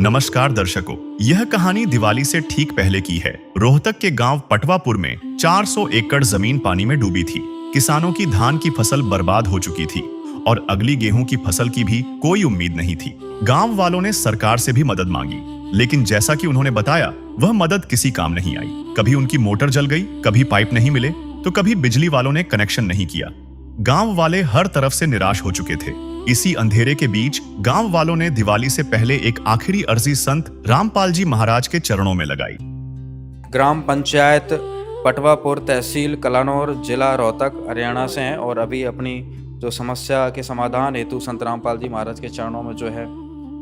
नमस्कार दर्शकों, यह कहानी दिवाली से ठीक पहले की है। रोहतक के गांव पटवापुर में 400 एकड़ जमीन पानी में डूबी थी। किसानों की धान की फसल बर्बाद हो चुकी थी और अगली गेहूं की फसल की भी कोई उम्मीद नहीं थी। गांव वालों ने सरकार से भी मदद मांगी, लेकिन जैसा कि उन्होंने बताया, वह मदद किसी काम नहीं आई। कभी उनकी मोटर जल गई, कभी पाइप नहीं मिले, तो कभी बिजली वालों ने कनेक्शन नहीं किया। गांव वाले हर तरफ से निराश हो चुके थे। इसी अंधेरे के बीच गांव वालों ने दिवाली से पहले एक आखिरी अर्जी संत रामपाल जी महाराज के चरणों में लगाई। ग्राम पंचायत पटवापुर, तहसील कलानौर, जिला रोहतक, हरियाणा से हैं और अभी अपनी जो समस्या के समाधान हेतु संत रामपाल जी महाराज के चरणों में जो है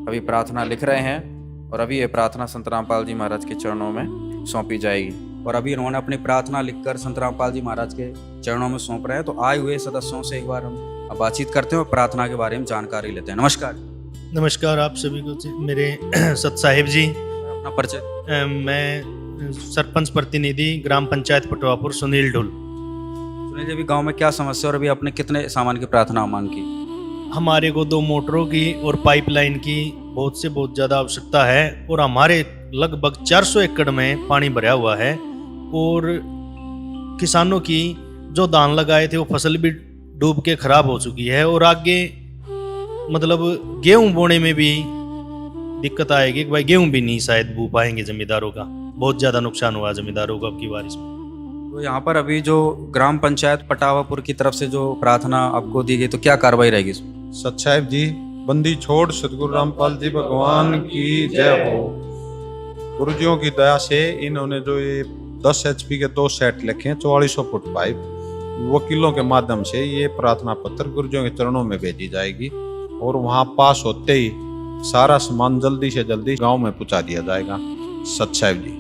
अभी प्रार्थना लिख रहे हैं और अभी ये प्रार्थना संत रामपाल जी महाराज के चरणों में सौंपी जाएगी। और अभी इन्होंने अपनी प्रार्थना लिखकर संत रामपाल जी महाराज के चरणों में सौंप रहे हैं। तो आए हुए सदस्यों से एक बार हम बातचीत करते हैं और प्रार्थना के बारे में जानकारी लेते हैं। नमस्कार। नमस्कार आप सभी को। मेरे सत साहिब जी, अपना परिचय। मैं सरपंच प्रतिनिधि ग्राम पंचायत पटवापुर सुनील ढुल। सुनील जी, अभी गांव में क्या समस्या और अभी आपने कितने सामान की प्रार्थना मांग की? हमारे को 2 मोटरों की और पाइपलाइन की बहुत से बहुत ज़्यादा आवश्यकता है और हमारे लगभग 400 एकड़ में पानी भरा हुआ है और किसानों की जो धान लगाए थे वो फसल भी डूब के खराब हो चुकी है और आगे मतलब गेहूं बोने में भी दिक्कत आएगी कि भाई गेहूं भी नहीं शायद बो पाएंगे। जमींदारों का बहुत ज़्यादा नुकसान हुआ जमींदारों को अब की बारिश में। तो यहाँ पर अभी जो ग्राम पंचायत पटावापुर की तरफ से जो प्रार्थना आपको दी गई, तो क्या कार्रवाई रहेगी इसमें? सत साहिब जी, बंदी छोड़ सतगुरु रामपाल जी भगवान की जय हो। गुरुजियों की दया से इन्होंने जो ये 10 HP के 2 सेट लिखे हैं, 4400 फुट पाइप, वकीलों के माध्यम से ये प्रार्थना पत्र गुरुजियों के चरणों में भेजी जाएगी और वहाँ पास होते ही सारा सामान जल्दी से जल्दी गांव में पहुंचा दिया जाएगा। सत साहिब जी।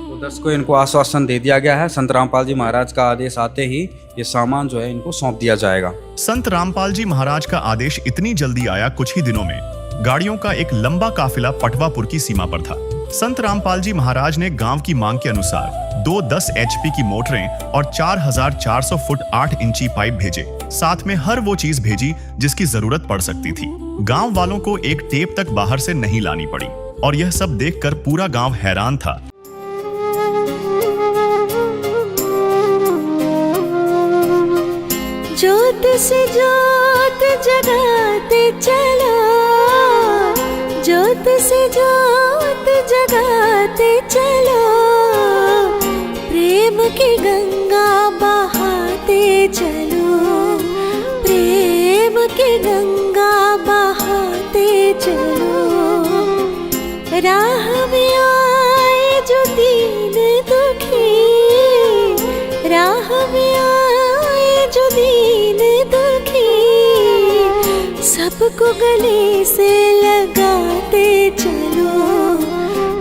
तो दर्शकों, इनको आश्वासन दे दिया गया है। संत रामपाल जी महाराज का आदेश आते ही ये सामान जो है इनको सौंप दिया जाएगा। संत रामपाल जी महाराज का आदेश इतनी जल्दी आया, कुछ ही दिनों में गाड़ियों का एक लंबा काफिला पटवापुर की सीमा पर था। संत रामपाल जी महाराज ने गांव की मांग के अनुसार 2 10 HP की मोटरें और 4400 फुट 8 इंची पाइप भेजे। साथ में हर वो चीज भेजी जिसकी जरूरत पड़ सकती थी। गांव वालों को एक टेप तक बाहर से नहीं लानी पड़ी और यह सब देखकर पूरा गांव हैरान था। ज्योत से ज्योत जगाते चलो, ज्योत से ज्योत जगाते चलो, प्रेम की गंगा बहाते चलो, प्रेम की गंगा बहाते चलो। राह में आए जो दीन दुखी, राह में आए जो दीन दुखी, सबको गले से लगाते चलो,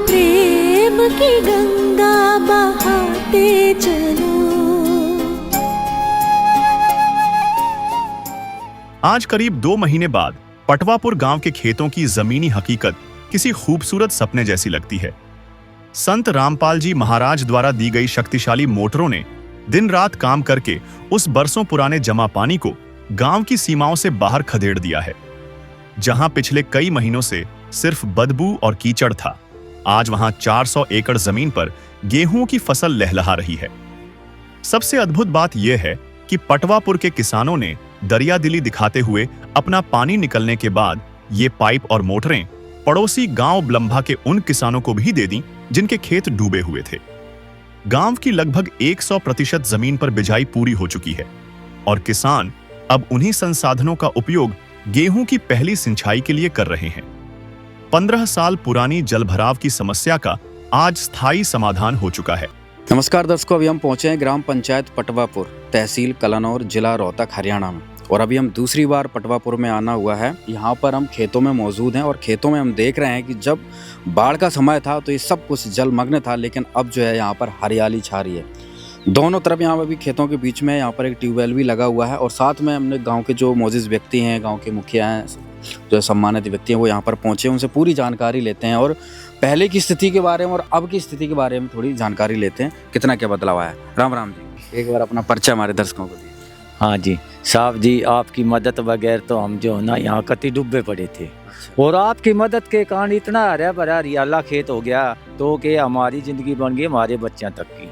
प्रेम की गंगा बहाते चलो। आज करीब 2 महीने बाद पटवापुर गांव के खेतों की जमीनी हकीकत किसी खूबसूरत सपने जैसी लगती है। संत रामपाल जी महाराज द्वारा दी गई शक्तिशाली मोटरों ने दिन रात काम करके उस बरसों पुराने जमा पानी को गांव की सीमाओं से बाहर खदेड़ दिया है। जहां पिछले कई महीनों से सिर्फ बदबू और कीचड़ था, आज वहां 400 एकड़ जमीन पर गेहूं की फसल लहलहा रही है। सबसे अद्भुत बात यह है कि पटवापुर के किसानों ने दरियादिली दिखाते हुए अपना पानी निकलने के बाद ये पाइप और मोटरें पड़ोसी गांव ब्लम्भा के उन किसानों को भी दे दी जिनके खेत डूबे हुए थे। गांव की लगभग 100% जमीन पर बिजाई पूरी हो चुकी है और किसान अब उन्हीं संसाधनों का उपयोग गेहूं की पहली सिंचाई के लिए कर रहे हैं। 15 साल पुरानी जलभराव की समस्या का आज स्थायी समाधान हो चुका है। नमस्कार दर्शकों, अभी हम पहुंचे हैं ग्राम पंचायत पटवापुर, तहसील कलानौर, जिला रोहतक, हरियाणा में। और अभी हम दूसरी बार पटवापुर में आना हुआ है। यहाँ पर हम खेतों में मौजूद हैं और खेतों में हम देख रहे हैं कि जब बाढ़ का समय था तो ये सब कुछ जलमग्न था, लेकिन अब जो है यहाँ पर हरियाली छा रही है। दोनों तरफ यहाँ अभी खेतों के बीच में यहाँ पर एक ट्यूबवेल भी लगा हुआ है और साथ में हमने गाँव के जो मौजूद व्यक्ति हैं, गाँव के मुखिया हैं, जो सम्मानित व्यक्ति हैं, वो यहाँ पर पहुँचे, उनसे पूरी जानकारी लेते हैं और पहले की स्थिति के बारे में और अब की स्थिति के बारे में थोड़ी जानकारी लेते हैं, कितना क्या बदलाव आया है। राम राम जी, एक बार अपना परिचय हमारे दर्शकों को दीजिए। हाँ जी साहब जी, आपकी मदद बगैर तो हम जो है ना यहाँ कति डूबे पड़े थे। और आपकी मदद के कारण इतना हरा भरा हरियाला खेत हो गया तो कि हमारी जिंदगी बन गई हमारे बच्चों तक की।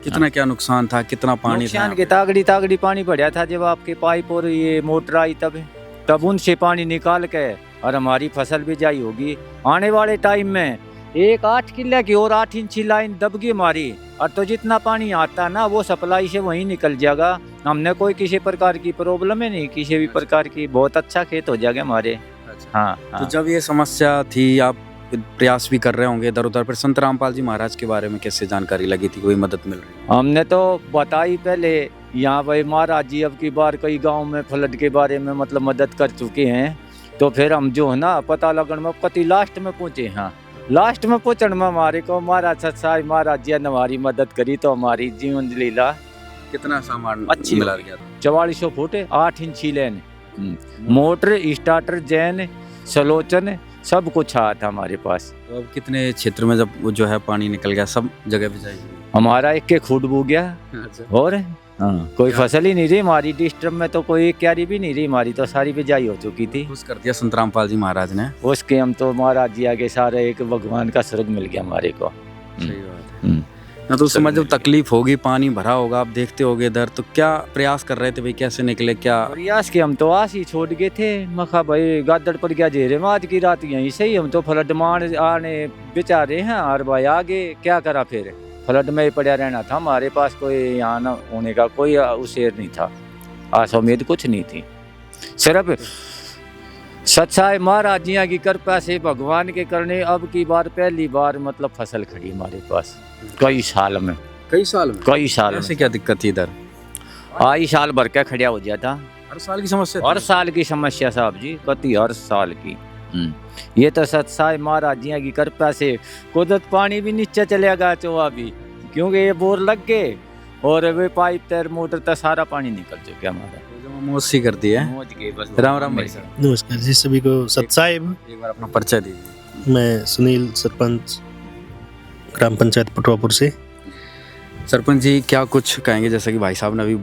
कितना क्या नुकसान था, कितना पानी था? नुकसान के तागड़ी तागड़ी पानी बढ़िया था जब आपके पाइप और ये मोटर आई तब उनसे पानी निकाल के और हमारी फसल बिजाई होगी। आने वाले टाइम में एक 8 किले की और 8 इंची लाइन दबगी हमारी, और तो जितना पानी आता ना वो सप्लाई से वहीं निकल जाएगा। हमने कोई किसी प्रकार की प्रॉब्लम है नहीं, किसी भी प्रकार की, बहुत अच्छा खेत हो जाएगा हमारे। हाँ, तो हाँ। जब ये समस्या थी, आप प्रयास भी कर रहे होंगे इधर उधर, फिर संत रामपाल जी महाराज के बारे में कैसे जानकारी लगी थी, कोई मदद मिल रही? हमने तो बताई पहले यहाँ भाई महाराज जी अब की बार कई गांव में फ्लड के बारे में मतलब मदद कर चुके हैं। तो फिर हम जो है ना पता लगन में कति लास्ट में पहुँचे। हाँ, लास्ट में पहुँचने में हमारे को महाराज सत्साई महाराज जी ने हमारी मदद करी तो हमारी जीवन लीला कितना सामान अच्छी मिला गया था? 4400 फुट 8 इंची लेन, मोटर स्टार्टर जैन सलोचन सब कुछ आया था हमारे पास। तो अब कितने क्षेत्र में जब वो जो है पानी निकल गया, सब जगह पे जाएगी? हमारा एक के खूट बू गया और हाँ, कोई फसल ही नहीं रही हमारी डिस्ट्रिक्ट में, तो कोई क्यारी भी नहीं रही हमारी, तो सारी बिजाई हो चुकी थी। खुश कर दिया संत रामपाल जी महाराज ने। उसके हम तो महाराज जी आगे सारे एक भगवान का स्वर्ग मिल गया हमारे को। सही बात है ना। तो समझ जब तकलीफ होगी, पानी भरा होगा, आप देखते होगे इधर, तो क्या प्रयास कर रहे थे भाई, कैसे निकले क्या? प्रयास के हम तो आस ही छोड़ गए थे, मखा भाई गादड़ पड़ गया जेरे में आज की रात यहीं से ही हम तो फ्लड मान आने बेचारे हैं। और भाई आगे क्या करा, फिर फ्लड में ही पड़ा रहना था, हमारे पास कोई यहाँ न होने का कोई उसेर नहीं था, आस उम्मीद कुछ नहीं थी। सिर्फ सच्चाई महाराज जी की कृपा से भगवान के करने अब की बार पहली बार मतलब फसल खड़ी हमारे पास कई साल में। कई साल में ऐसे क्या दिक्कत थी इधर? आई साल भर का खड़ा हो गया था। हर साल की समस्या थी? हर साल की समस्या साहब जी, कति हर साल की। ये तो सच्चाई महाराज जी की कृपा से कुदरत पानी भी नीचे चलेगा चोआ भी, क्योंकि ये बोर लग गए और वे पाइप तर मोटर तक सारा पानी निकल चुका हमारा। मोसी कर दी है। मौज के बस। राम राम भाई साहब। नमस्कार जी सभी को। सत्साहिब, एक बार अपना परिचय दीजिए। मैं सुनील, सरपंच ग्राम पंचायत पटवापुर से। सरपंच जी क्या कुछ कहेंगे, जैसा कि भाई साहब ने अभी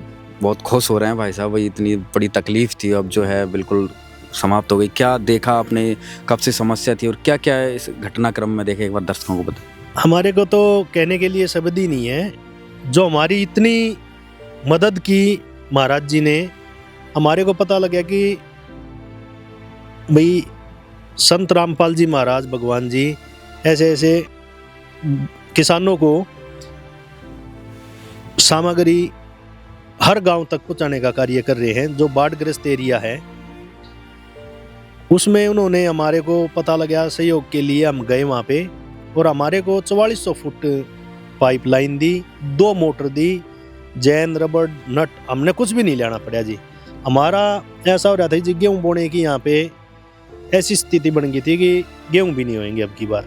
बहुत खुश हो रहे हैं, भाई साहब भाई इतनी बड़ी तकलीफ थी अब जो है बिल्कुल समाप्त हो गई, क्या देखा आपने, कब से समस्या थी और क्या क्या इस घटनाक्रम में देखे, एक बार दर्शकों को बताएं। हमारे को तो कहने के लिए शब्द ही नहीं है, जो हमारी इतनी मदद की महाराज जी ने। हमारे को पता लगा कि भाई संत रामपाल जी महाराज भगवान जी ऐसे ऐसे किसानों को सामग्री हर गांव तक पहुंचाने का कार्य कर रहे हैं। जो बाढ़ग्रस्त एरिया है उसमें उन्होंने हमारे को पता लगा, सहयोग के लिए हम गए वहाँ पे और हमारे को 4400 फुट पाइपलाइन दी, 2 मोटर दी, जैन रबड़ नट, हमने कुछ भी नहीं लेना पड़ा जी। हमारा ऐसा हो रहा था जी गेहूँ बोने की यहाँ पे ऐसी स्थिति बन गई थी कि गेहूँ भी नहीं होंगे अब की बार,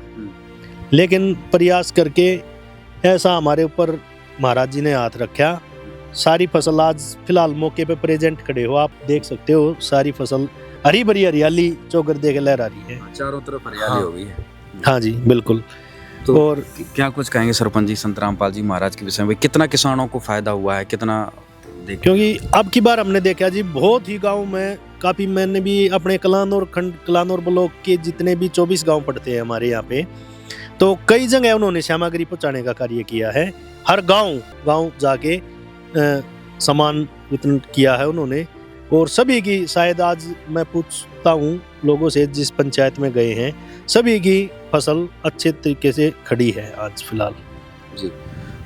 लेकिन प्रयास करके ऐसा हमारे ऊपर महाराज जी ने हाथ रखा। सारी फसल आज फिलहाल मौके पे प्रेजेंट खड़े हो, आप देख सकते हो सारी फसल हरी भरी हरियाली चौगर देख लहरा रही है, चारों तरफ हरियाली हो गई है। हाँ जी बिल्कुल। तो और क्या कुछ कहेंगे सरपंच जी संत रामपाल जी महाराज के विषय में, कितना किसानों को फायदा हुआ है, कितना क्योंकि अब की बार हमने देखा जी बहुत ही गांव में काफी, मैंने भी अपने कलानौर खंड कलानौर ब्लॉक के जितने भी 24 गांव पड़ते हैं हमारे यहाँ पे, तो कई जगह उन्होंने सामग्री पहुंचाने का कार्य किया है। हर गांव जाके सामान वितरण किया है उन्होंने, और सभी की शायद आज मैं पूछता हूँ लोगों से जिस पंचायत में गए हैं, सभी की फसल अच्छे तरीके से खड़ी है आज फिलहाल जी।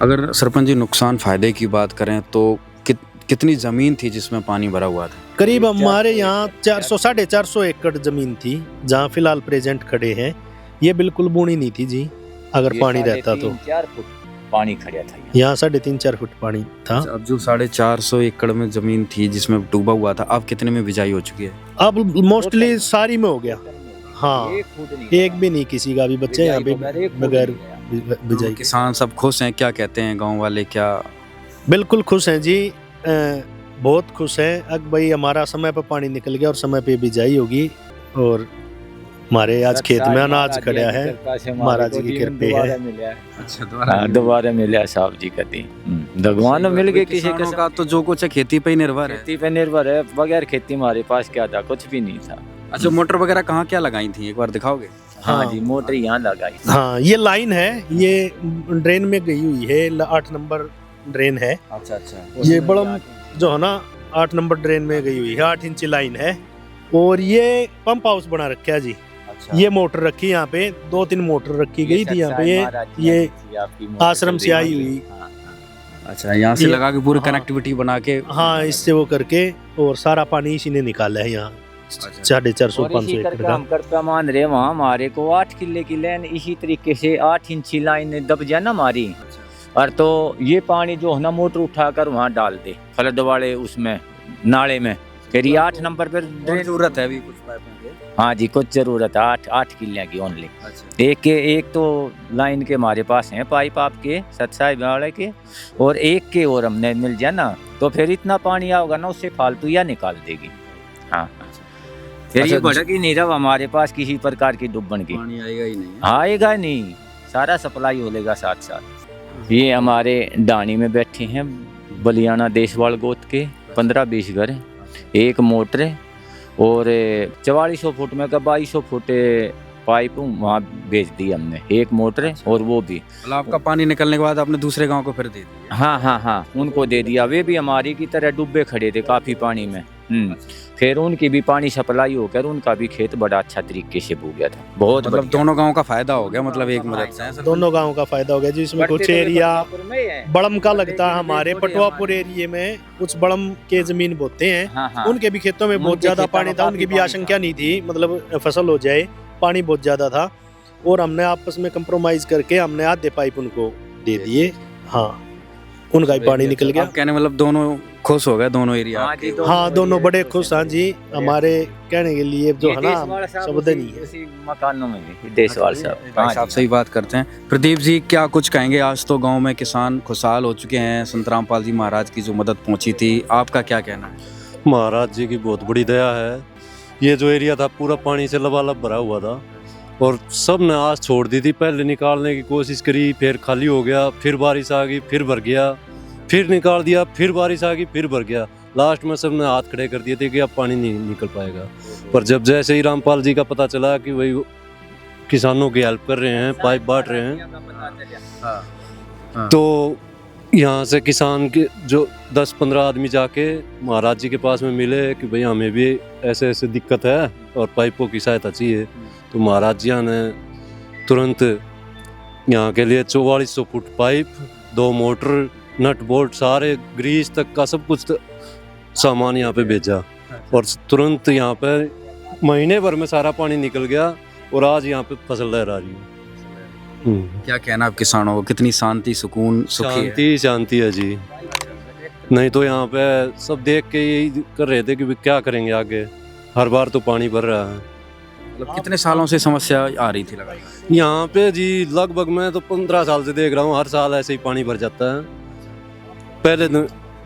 अगर सरपंच जी नुकसान फायदे की बात करें तो कितनी जमीन थी जिसमें पानी भरा हुआ था? करीब हमारे यहाँ 400-450 एकड़ जमीन थी जहाँ फिलहाल प्रेजेंट खड़े हैं। ये बिल्कुल बूढ़ी नहीं थी जी, अगर पानी रहता तो 4 फुट पानी खड़ा था यहाँ 3.5-4 फुट पानी था। अब जो 450 एकड़ में जमीन थी जिसमें डूबा हुआ था, अब कितने में बिजाई हो चुकी है? अब मोस्टली सारी में हो गया। हाँ, एक भी नहीं किसी का भी बच्चे यहाँ पे बगैर बिजाई। किसान सब खुश हैं, क्या कहते हैं गांव वाले? क्या बिल्कुल खुश हैं जी, बहुत खुश हैं। अब भाई हमारा समय पर पानी निकल गया और समय पे बिजाई होगी, और हमारे आज खेत में अनाज खड़ा है, महाराज जी की कृपा है। अच्छा, दोबारा मिला साहब जी का दी, भगवान मिल गए। किसी का तो जो कुछ है खेती पे ही निर्भर है। खेती पे निर्भर है, बगैर खेती हमारे पास क्या था, कुछ भी नहीं था। अच्छा, मोटर वगैरह कहाँ क्या लगाई थी, एक बार दिखाओगे? हाँ जी, मोटर यहाँ लगाई। हाँ, ये लाइन है, ये ड्रेन में गई हुई है, 8 नंबर ड्रेन है। अच्छा अच्छा। ये बड़म जो है ना 8 नंबर ड्रेन में गई हुई है, 8 इंची लाइन है। और ये पंप हाउस बना रखा है जी। अच्छा। ये मोटर रखी यहाँ पे, 2-3 मोटर रखी गई थी यहाँ पे, ये आश्रम से आई हुई। अच्छा, यहाँ से ये- लगा के पूरी हाँ। कनेक्टिविटी बना के। हाँ, इससे वो करके और सारा पानी इसी ने निकाला है यहाँ, 450-500 और इसी एकड़ करके का। हम कर मान रहे वहाँ हमारे को 8 किले की लाइन इसी तरीके से 8 इंची लाइन दब जाए ना हमारी, और तो ये पानी जो है ना मोटर उठाकर वहाँ डाल दे फ्लड वाले उसमें नाले में, फिर ये 8 नंबर पर जरूरत है अभी कुछ पाइपों की? हाँ जी, कुछ जरूरत है 8 किले की ओनली। अच्छा। एक तो लाइन के हमारे पास हैं पाइप आपके सत्साई वाले के, और एक के और हमने मिल जाए ना तो फिर इतना पानी आओगा ना उससे फालतू या निकाल देगी। हाँ, फिर ये अच्छा, भड़क ही नहीं रहा हमारे पास किसी प्रकार की डुब्बन की, पानी आएगा ही नहीं है। आएगा नहीं, सारा सप्लाई हो लेगा साथ साथ। ये हमारे डानी में बैठे हैं बलियाना देशवाल गोत के 15-20 घर हैं, एक मोटर है और 4400 फुट में का 2200 फुट पाइप वहाँ भेज दी हमने, एक मोटर है और वो भी। मतलब आपका पानी निकलने के बाद आपने दूसरे गांव को फिर दे दिया? हाँ, उनको दे दिया, वे भी हमारी की तरह डूबे खड़े थे काफी पानी में। फिर उनकी भी पानी सप्लाई होकर उनका भी खेत बड़ा अच्छा तरीके से बो गया था, बहुत मतलब बढ़िया। दोनों गांव का फायदा हो गया, मतलब एक मदद से। दोनों गांव का फायदा हो गया, जिसमें कुछ एरिया बड़म का लगता है, हमारे पटवापुर एरिया में कुछ बड़म के जमीन बोते हैं, हाँ। उनके भी खेतों में बहुत उनके ज्यादा खेतों पानी में था, काफी उनकी भी पानी आशंका था। नहीं थी मतलब फसल हो जाए, पानी बहुत ज्यादा था। और हमने आपस में कंप्रोमाइज करके हमने आधे पाइप उनको दे दिए। हाँ, उनका भी पानी निकल गया। आप कहने मतलब दोनों खुश हो गए, दोनों एरिया हाँ आपके। जी, हाँ, दोनों बड़े खुश। हाँ जी, हमारे कहने के लिए जो है ना शब्द नहीं है। उसी मकानों में भी देशवाल साहब। भाई साहब से ही बात करते हैं। प्रदीप जी, क्या कुछ कहेंगे? आज तो गांव में किसान खुशहाल हो चुके हैं, संत रामपाल जी महाराज की जो मदद पहुंची थी, आपका क्या कहना है? महाराज जी की बहुत बड़ी दया है। ये जो एरिया था पूरा पानी से लबालब भरा हुआ था और सब ने आस छोड़ दी थी। पहले निकालने की कोशिश करी, फिर खाली हो गया, फिर बारिश आ गई, फिर भर गया, फिर निकाल दिया, फिर बारिश आ गई, फिर भर गया। लास्ट में सब ने हाथ खड़े कर दिए थे कि अब पानी नहीं निकल पाएगा। पर जब जैसे ही रामपाल जी का पता चला कि वही किसानों की हेल्प कर रहे हैं, पाइप बांट रहे हैं, तो यहाँ से किसान के जो 10-15 आदमी जाके महाराज जी के पास में मिले कि भाई हमें भी ऐसे ऐसे दिक्कत है और पाइपों की सहायता चाहिए। तो महाराज जी ने तुरंत यहाँ के लिए 4400 foot pipe, 2 motor, nut bolt, सारे ग्रीस तक का सब कुछ सामान यहाँ पे भेजा और तुरंत यहाँ पे महीने भर में सारा पानी निकल गया और आज यहाँ पे फसल लहरा रही है। क्या कहना आप किसानों को? कितनी शांति, सुकून, सुखी है? शांति है जी। नहीं तो यहाँ पे सब देख के यही कर रहे थे कि भी क्या करेंगे आगे, हर बार तो पानी भर रहा है। मतलब कितने सालों से समस्या आ रही थी लगातार? यहाँ पे जी लगभग मैं तो 15 साल से देख रहा हूँ, हर साल ऐसे ही पानी भर जाता है। पहले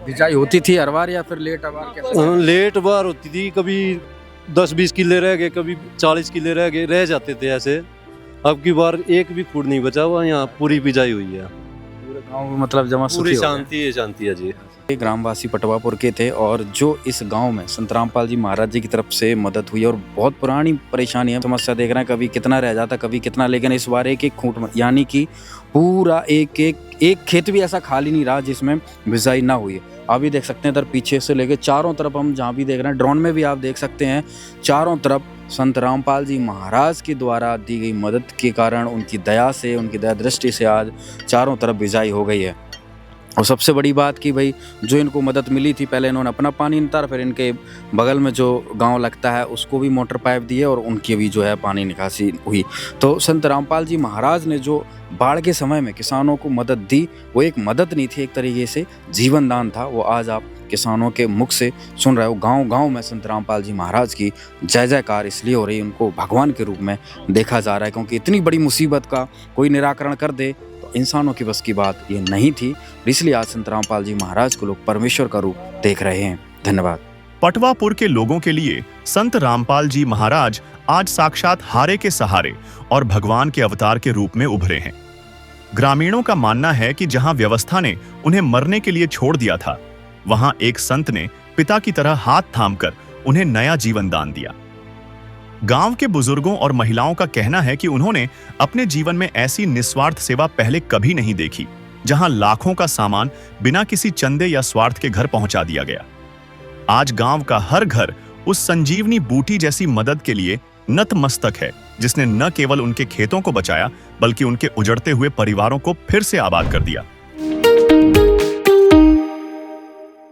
बिजाई होती थी हर बार या फिर लेट हर बार? कैसे? लेट बार होती थी, कभी 10-20 किले रह गए, कभी 40 किले रह गए, रह जाते थे ऐसे। अब की बार एक भी फुट नहीं बचा हुआ, यहाँ पूरी बिजाई हुई है, पूरे गांव में मतलब जमा पूरी सुखी हो शांति है जी। गए। ग्रामवासी पटवापुर के थे और जो इस गांव में संत रामपाल जी महाराज जी की तरफ से मदद हुई और बहुत पुरानी परेशानी है, समस्या देख रहे हैं, कभी कितना रह जाता कभी कितना, लेकिन इस बार एक खूंट में, यानी कि पूरा एक खेत भी ऐसा खाली नहीं रहा जिसमें बिजाई ना हुई है। अभी देख सकते हैं इधर पीछे से लेके चारों तरफ, हम जहाँ भी देख रहे हैं ड्रोन में भी आप देख सकते हैं, चारों तरफ संत रामपाल जी महाराज के द्वारा दी गई मदद के कारण, उनकी दया से, उनकी दया दृष्टि से आज चारों तरफ बिजाई हो गई है। और सबसे बड़ी बात कि भाई जो इनको मदद मिली थी, पहले इन्होंने अपना पानी निकाला, फिर इनके बगल में जो गांव लगता है उसको भी मोटर पाइप दिए और उनकी भी जो है पानी निकासी हुई। तो संत रामपाल जी महाराज ने जो बाढ़ के समय में किसानों को मदद दी, वो एक मदद नहीं थी, एक तरीके से जीवन दान था। वो आज आप किसानों के मुख से सुन रहे हो। गांव गांव में संत रामपाल जी महाराज की जय जयकार इसलिए हो रही है, उनको भगवान के रूप में देखा जा रहा है, क्योंकि इतनी बड़ी मुसीबत का कोई निराकरण कर दे तो इंसानों की बस की बात ये नहीं थी। इसलिए आज संत रामपाल जी महाराज को लोग परमेश्वर का रूप देख रहे हैं। धन्यवाद। पटवापुर के लोगों के लिए संत रामपाल जी महाराज आज साक्षात हारे के सहारे और भगवान के अवतार के रूप में उभरे हैं। ग्रामीणों का मानना है कि जहां व्यवस्था ने उन्हें मरने के लिए छोड़ दिया था, वहां एक संत ने पिता की तरह हाथ थामकर उन्हें नया जीवन दान दिया। गांव के बुजुर्गों और महिलाओं का कहना है कि उन्होंने अपने जीवन में ऐसी निस्वार्थ सेवा पहले कभी नहीं देखी, जहां लाखों का सामान बिना किसी चंदे या स्वार्थ के घर पहुंचा दिया गया। आज गांव का हर घर उस संजीवनी बूटी जैसी मदद के लिए नतमस्तक है, जिसने न केवल उनके खेतों को बचाया बल्कि उनके उजड़ते हुए परिवारों को फिर से आबाद कर दिया।